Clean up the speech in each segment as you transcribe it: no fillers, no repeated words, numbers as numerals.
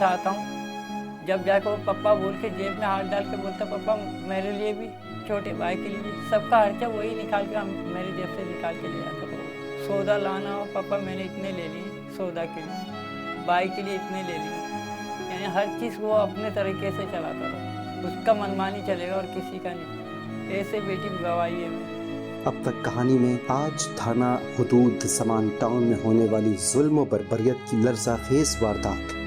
से आता हूँ, जब जाकर वो पप्पा बोल के जेब में हाथ डाल के बोलता पप्पा मेरे लिए भी, छोटे भाई के लिए भी, सबका खर्चा वही निकाल के हम मेरे जेब से निकाल के ले आता था। सौदा लाना हो पापा मैंने इतने ले लिए, सौदा के लिए, भाई के लिए इतने ले लिए, यानी हर चीज़ वो अपने तरीके से चलाता था, उसका मनमानी चलेगा और किसी का नहीं। ऐसे बेटी गवाही है मैं। अब तक कहानी में आज थाना हुदूद समान टाउन में होने वाली जुल्म व बर्बरियत की लर्ज़ाखेज़ वारदात,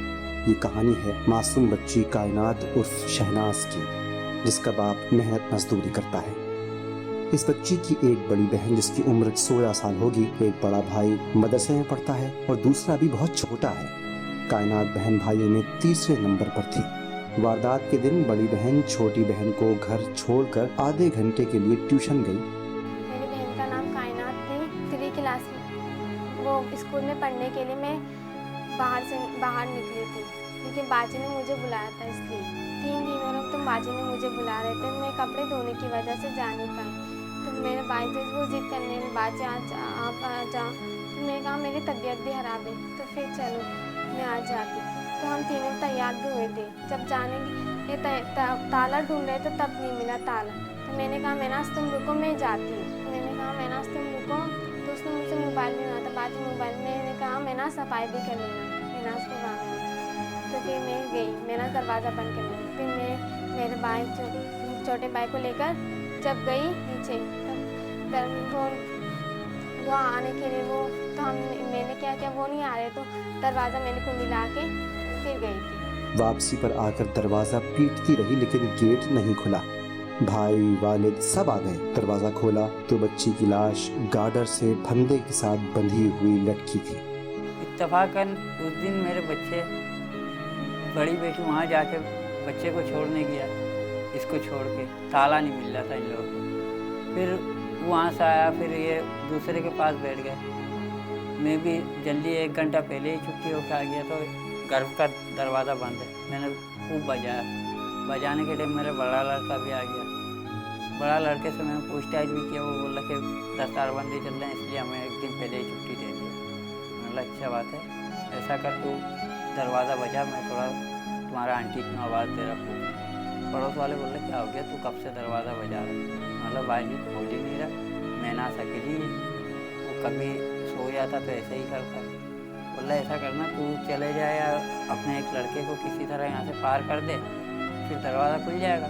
ये कहानी है मासूम बच्ची कायनात उर्फ शहनाज की, जिसका बाप मेहनत मजदूरी करता है। इस बच्ची की एक बड़ी बहन जिसकी उम्र 16 साल होगी, एक बड़ा भाई मदरसे में पढ़ता है और दूसरा अभी बहुत छोटा है। कायनात बहन भाइयों में तीसरे नंबर पर थी। वारदात के दिन बड़ी बहन छोटी बहन को घर छोड़कर आधे घंटे के लिए ट्यूशन गई। मेरी बहन का नाम कायनात थी, 3 क्लास में। वो स्कूल में पढ़ने के लिए मैं बाहर निकली थी, क्योंकि बाजी ने मुझे बुलाया था, इसलिए 3 दिनों तक तो बाजी ने मुझे बुला रहे थे। मैं कपड़े धोने की वजह से जा नहीं पाई, तो मेरे भाई जो वो जिद करने में बाजी आप आ जाओ, तो मैंने कहा मेरी तबीयत भी ख़राब है, तो फिर चलो मैं आ जाती। तो हम तीनों तैयार भी हुए थे। जब जाने ये ताला ढूंढ रहे थे तब नहीं मिला ताला, तो मैंने कहा मैनाज तुम रुको मैं जाती हूँ। मैंने कहा मैनाज तुम रुको, तो उसने मुझसे मोबाइल में आता, बाजी मोबाइल में मैंने कहा मैनाज सफाई भी कर लेना, मैनाज को काम है। तो फिर मैं गई, मैनाज दरवाज़ा बंद कर लिया। फिर मैं मेरे भाई छोटे भाई को लेकर जब गई नीचे, तब वो आने के लिए तो मैंने क्या किया, वो नहीं आ रहे, तो दरवाज़ा मैंने कुंडी ला के फिर गई थी। वापसी पर आकर दरवाजा पीटती रही लेकिन गेट नहीं खुला। भाई वालिद सब आ गए। दरवाजा खोला तो बच्ची की लाश गार्डर से फंदे के साथ बंधी हुई लटकी थी। इत्तफाकन उस दिन मेरे बच्चे, बड़ी बेटी वहाँ जाके बच्चे को छोड़ने गया, इसको छोड़ के ताला नहीं मिल रहा था इन लोगों को। फिर वहाँ से आया, फिर ये दूसरे के पास बैठ गए। मैं भी जल्दी 1 घंटा पहले ही छुट्टी होकर आ गया, तो घर का दरवाज़ा बंद है। मैंने खूब बजाया, बजाने के टाइम मेरा बड़ा लड़का भी आ गया। बड़ा लड़के से मैंने पूछताछ भी किया, वो बोला कि दस्तारबंदी चल रहे हैं इसलिए हमें 1 दिन पहले ही छुट्टी दे दी। मैंने बोला अच्छा बात है, ऐसा कर तू दरवाज़ा बजा, मैं थोड़ा तुम्हारा आंटी की आवाज़ दे रहा हूँ। पड़ोस वाले बोले क्या हो गया, तू कब से दरवाज़ा बजा रहा? मतलब भाई जी खोल ही नहीं रहा, मैं ना सकेली, वो कभी सो जाता तो ऐसे ही करता। बोला ऐसा करना, तू चले जाए या अपने एक लड़के को किसी तरह यहाँ से पार कर दे, फिर दरवाज़ा खुल जाएगा।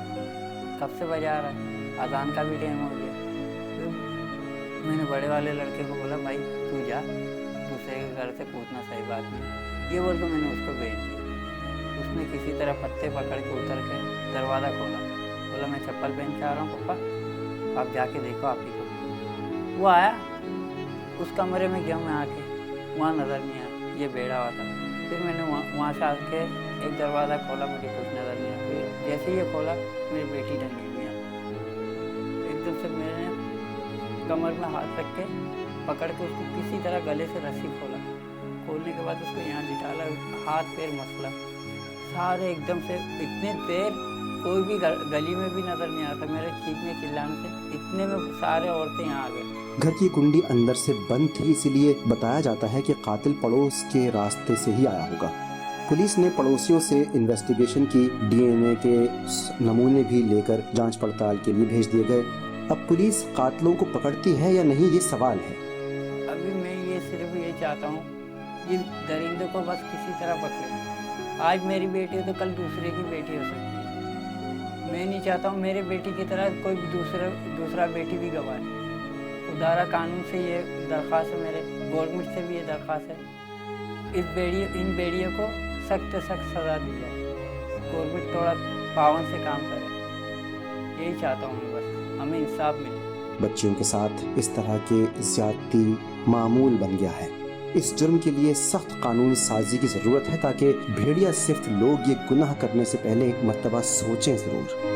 कब से बजा रहा है, अजान का भी टाइम हो गया। फिर मैंने बड़े वाले लड़के को बोला भाई तू जा, दूसरे के घर से पूछना सही बात नहीं। ये बोल के मैंने उसको भेज दिया। उसने किसी तरह पत्ते पकड़ के उतर के दरवाज़ा खोला। बोला मैं चप्पल पहन के आ रहा हूँ पप्पा, आप जाके देखो आप ही को। वो आया, उस कमरे में गया मैं आके, वहाँ नज़र नहीं आया, ये बेड़ा हुआ था। फिर मैंने वहाँ से आके एक दरवाज़ा खोला, मुझे कुछ नज़र नहीं आया। फिर जैसे ही ये खोला मेरी बेटी टंगी हुई है। एकदम से मैंने कमर में हाथ रख के पकड़ के उसको किसी तरह गले से रस्सी खोला। खोलने के बाद उसको यहाँ लिटाला, हाथ पैर मसला सारे एकदम से, इतने देर कोई भी गली में भी नज़र नहीं आता। मेरे चीखने चिल्लाने से इतने में सारे औरतें यहाँ आ गए। घर की कुंडी अंदर से बंद थी, इसीलिए बताया जाता है कि कातिल पड़ोस के रास्ते से ही आया होगा। पुलिस ने पड़ोसियों से इन्वेस्टिगेशन की, डीएनए के नमूने भी लेकर जांच पड़ताल के लिए भेज दिए गए। अब पुलिस कातिलों को पकड़ती है या नहीं, ये सवाल है। अभी मैं ये सिर्फ ये चाहता हूँ, ये दरिंदे को बस किसी तरह पकड़े। आज मेरी बेटी है तो कल दूसरे की बेटी हो सकती है। मैं नहीं चाहता हूँ मेरे बेटी की तरह कोई दूसरा बेटी भी गवाए। खुदारा कानून से ये दरख्वास्त है, मेरे गवर्नमेंट से भी ये दरख्वास्त है, इन बेड़ियों को सख्त से सख्त सज़ा दी जाए। गवर्नमेंट थोड़ा पावन से काम करे, यही चाहता हूँ मैं, बस हमें इंसाफ मिले। बच्चियों के साथ इस तरह के ज्यादती मामूल बन गया है। इस जुर्म के लिए सख्त कानून साजी की जरूरत है ताकि भेड़िया सिफ्त लोग ये गुनाह करने से पहले एक मर्तबा सोचें जरूर।